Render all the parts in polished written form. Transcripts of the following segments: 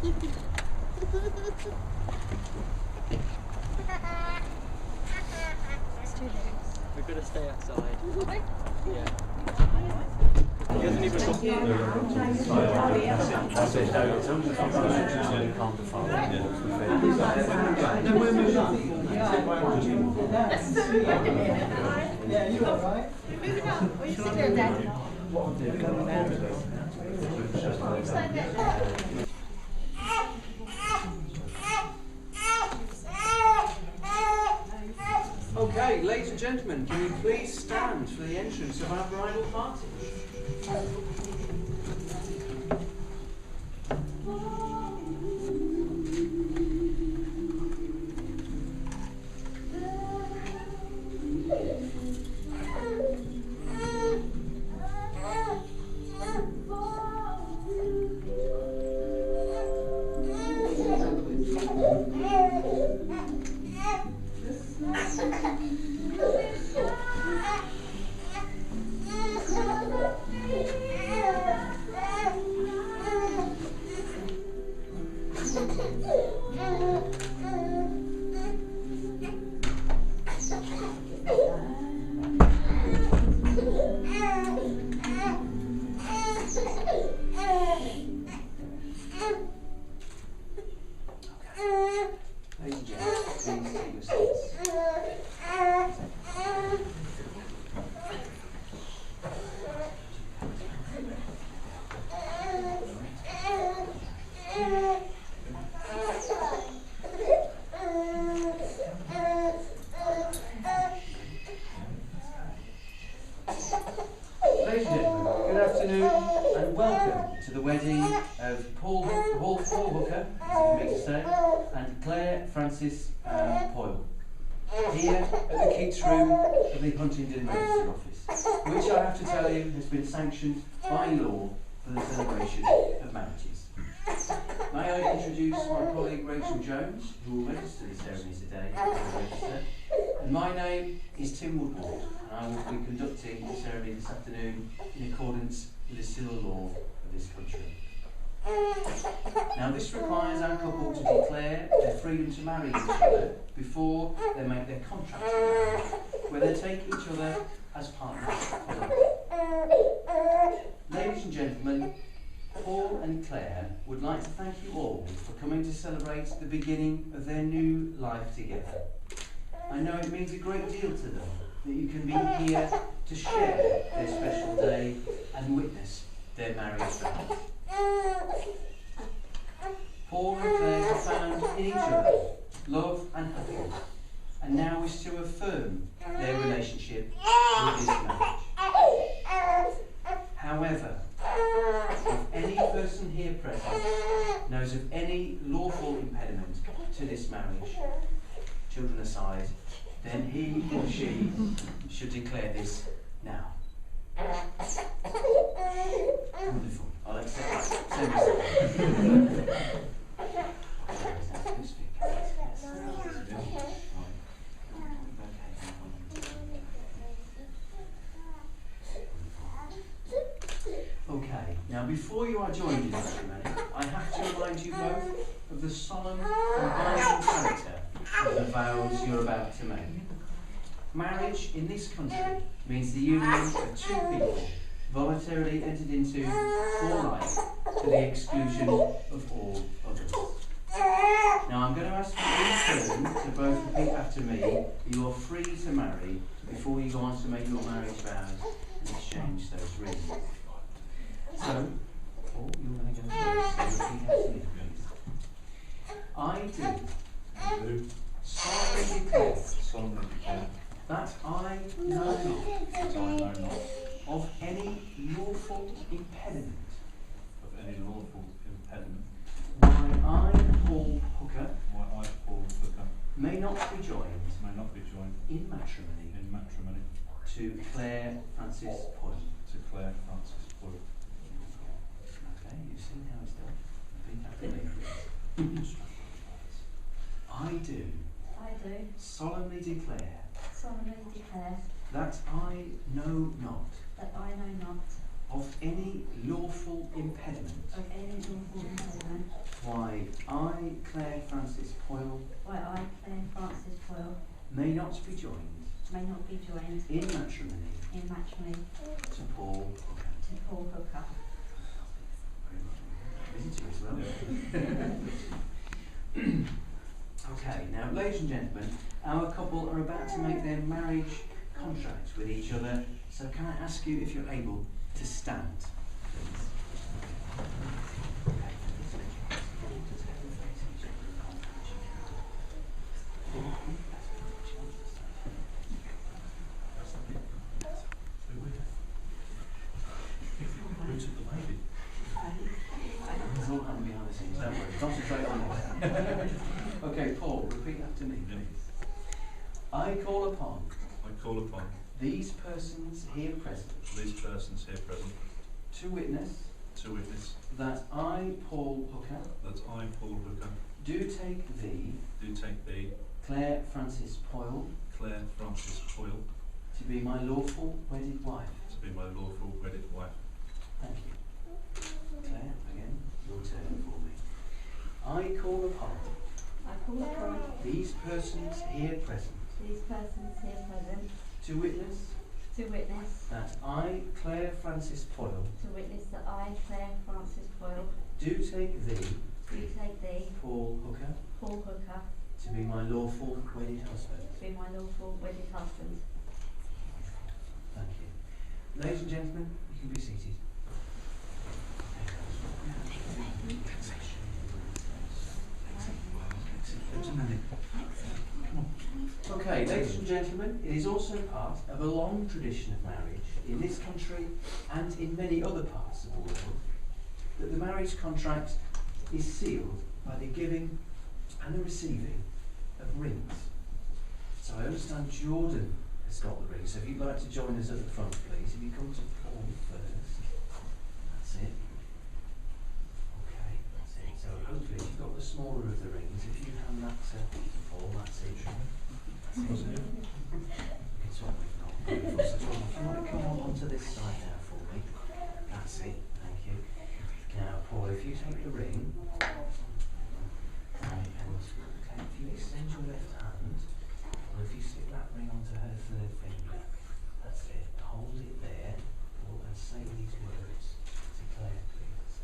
We're gonna stay outside. Yeah. He hasn't even got Yeah, you alright? Moving on. What are you sitting there, Dad? Okay, ladies and gentlemen, can you please stand for the entrance of our bridal party? Ladies and gentlemen, please take your seats. Ladies and gentlemen, good afternoon and welcome to the wedding of Paul Hooker, for me to say, and Claire Frances Poyle, here at the Keats Room of the Huntingdon Register Office, which I have to tell you has been sanctioned by law for the celebration of marriages. May I introduce my colleague Rachel Jones, who will register the ceremony today at the register. And my name is Tim Woodward, and I will be conducting the ceremony this afternoon in accordance with the civil law of this country. Now, this requires our couple to declare their freedom to marry each other before they make their contract of marriage, where they take each other as partners for life. Ladies and gentlemen, Paul and Claire would like to thank you all for coming to celebrate the beginning of their new life together. I know it means a great deal to them that you can be here to share their special day and witness their marriage vows. Paul and Claire have found in each other love and happiness, and now wish to affirm their relationship with this marriage. However, if any person here present knows of any lawful impediment to this marriage, children aside, then he or she should declare this now. Wonderful. I'll accept that. Okay, now before you are joined in matrimony, I have to remind you both of the solemn and binding character of the vows you're about to make. Marriage in this country means the union of two people voluntarily entered into for life to the exclusion of all others. Now I'm going to ask you in turn to both repeat after me. You are free to marry before you go on to make your marriage vows and exchange those rings. So, Paul, you're going to go first. So repeat after me, please. I do solemnly declare that I know not of any lawful impediment why I, Paul Hooker, may not be joined in matrimony to Claire Frances Poyle. Okay, you've seen how it's done. Repeat after me, please. I do solemnly declare solemnly declare that I know not that I know not of any lawful impediment of any lawful impediment why I, Claire Francis Poyle, why I, Claire Francis Poyle, may not be joined may not be joined in matrimony in matrimony to Paul Hooker. to Paul Hooker. Visitor as well. Okay, now ladies and gentlemen, our couple are about to make their marriage contract with each other, so can I ask you if you're able to stand, please? It's all happening behind the scenes, don't worry. Concentrate on this. Okay, Paul, repeat after me, please. I call upon I call upon these persons here present these persons here present to witness to witness that I, Paul Hooker, that I, Paul Hooker, do take thee, do take thee, Claire Francis Poyle, Claire Francis Poyle, to be my lawful wedded wife. to be my lawful wedded wife. Thank you. Claire, again, your turn for me. I call upon I call upon these persons here present these persons here present to witness to witness that I, Claire Francis Poyle, that I, Claire Francis Poyle, do take thee, do take thee, Paul Hooker, Paul Hooker, to be my lawful wedded husband. to be my lawful wedded husband. Thank you. Ladies and gentlemen, you can be seated. Okay, ladies and gentlemen, it is also part of a long tradition of marriage in this country and in many other parts of the world that the marriage contract is sealed by the giving and the receiving of rings. So I understand Jordan has got the ring, so if you'd like to join us at the front, please. If you come to Paul first. That's it. Okay, that's it. So hopefully if you've got the smaller of the rings, if you hand that to Paul, that's it. That's it. It's all we've got. Beautiful. So Jordan, if you want to come on onto this side now for me. That's it. Thank you. Now, Paul, if you take the ring, and okay, if you extend your left hand, or if you stick that ring onto her third finger, that's it. Hold it there, Paul, and say these words to Claire, please.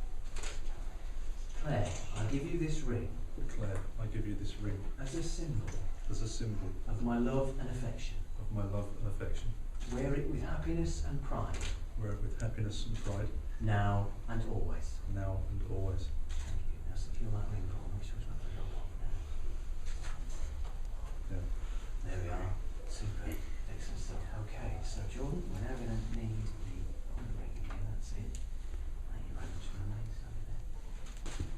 Claire, I give you this ring Claire, I give you this ring as a symbol as a symbol of my love and affection. of my love and affection. Wear it with happiness and pride, Wear it with happiness and pride, now and always. now and always. Thank you. Now secure that ring for me. Show us what we've got now. Yeah. There we are. Super. Excellent stuff. Okay, so Jordan, we're now going to need the ring here. That's it. Thank you very much for the names over there.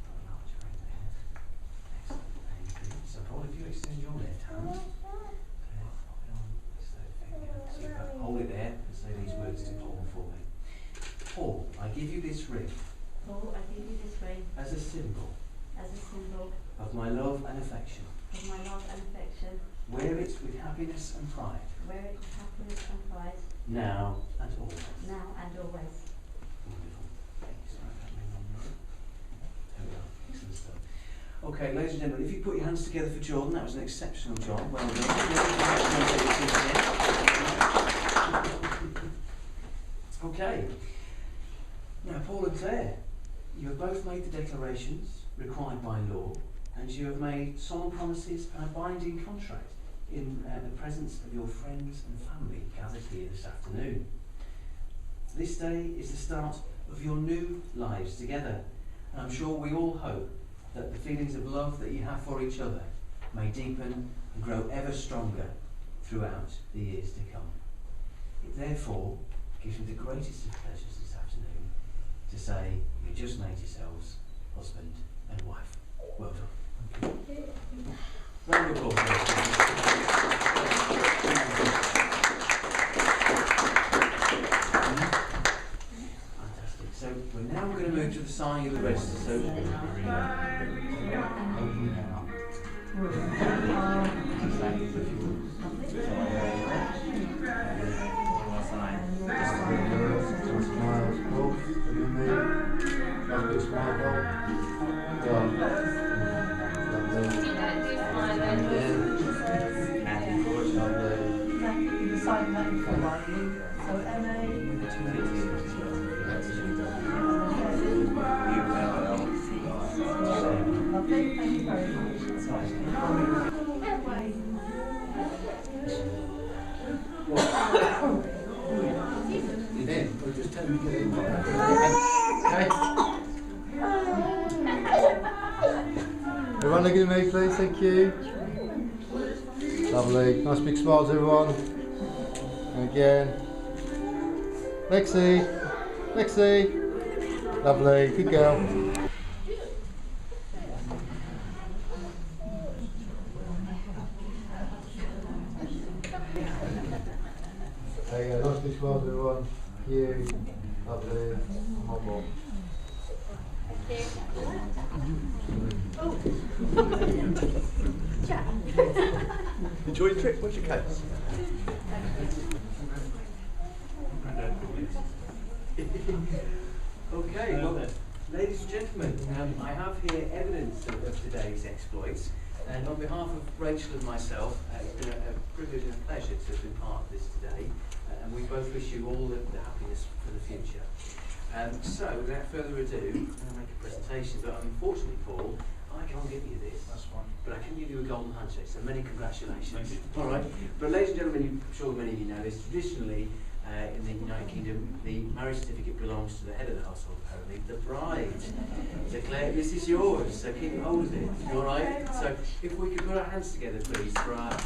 Got a large ring there. Excellent. Thank you. So Paul, if you extend your left hand, pop it on this third finger. Super. Hold it there and say these words to Paul for me. Paul, I give you this ring Paul, I give you this ring as a symbol as a symbol of my love and affection. of my love and affection. Wear it with happiness and pride, Wear it with happiness and pride, now and always. now and always. Wonderful. Thank you. Sorry, that ring on there. There we are. Excellent stuff. Okay, ladies and gentlemen, if you put your hands together for Jordan, that was an exceptional job. Well done. Okay. Now, Paul and Claire, you have both made the declarations required by law, and you have made solemn promises and a binding contract in the presence of your friends and family gathered here this afternoon. This day is the start of your new lives together, and I'm sure we all hope that the feelings of love that you have for each other may deepen and grow ever stronger throughout the years to come. It therefore gives me the greatest of pleasures this afternoon to say you just made yourselves husband and wife. Well done. Round of applause. Fantastic. So we're now going to move to the signing of the register. So Smiles. big smile, Bob. Go on. Lovely. And then, happy voice, lovely. The sign name for one. So MA. Lovely, thank you very much. Then, we'll just tell him to get in. Okay. Everyone look at me, please, thank you. Lovely. Nice big smiles, everyone. And again. Lexi. Lexi. Lovely. Good girl. There you go. Nice big smiles, everyone. You. Lovely. One more. Enjoy the trip. What's your case? Okay, well, ladies and gentlemen, I have here evidence of today's exploits, and on behalf of Rachel and myself, it's been a privilege and a pleasure to have been part of this today, and we both wish you all the happiness for the future. So, without further ado, I'm going to make a presentation, but unfortunately, Paul, I can't give you this. That's fine. But I can give you a golden handshake, so many congratulations. All right. But ladies and gentlemen, I'm sure many of you know this, traditionally in the United Kingdom, the marriage certificate belongs to the head of the household, apparently, the bride. So Claire, this is yours, so keep hold of it. All right? So if we could put our hands together, please, for our...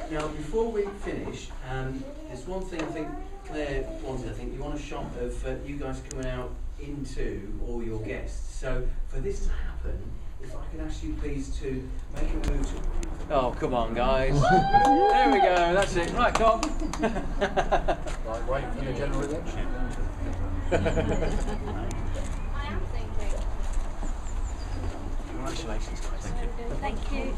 Now, before we finish, there's one thing I think Claire wanted. I think you want a shot of you guys coming out into all your guests. So for this to happen, if I could ask you please to make a move to... Oh, come on, guys. There we go, that's it. Right, Tom. Like waiting for your general election. I am thinking. Congratulations, guys. Thank you.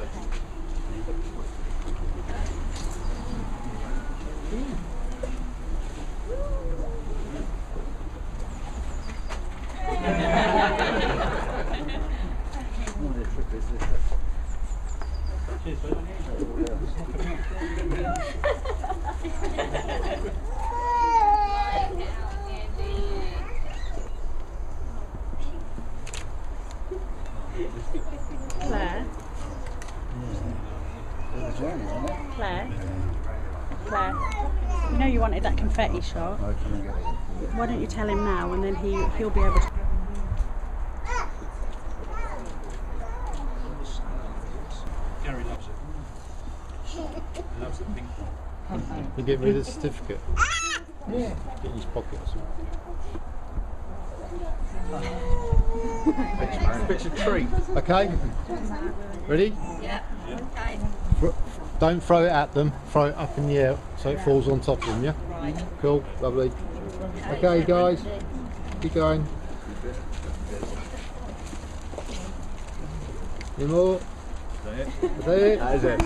Claire. Claire. Claire. You know you wanted that confetti shot. Why don't you tell him now, and then he'll be able to. Gary loves it. He loves the pink one. You get rid of the certificate? Yeah. Get in his pocket or something. It's a treat. Okay? Ready? Yeah. Okay. Don't throw it at them, throw it up in the air so it falls on top of them, yeah? Right. Cool, lovely. Okay guys, keep going. Any more? Is that it? That is it.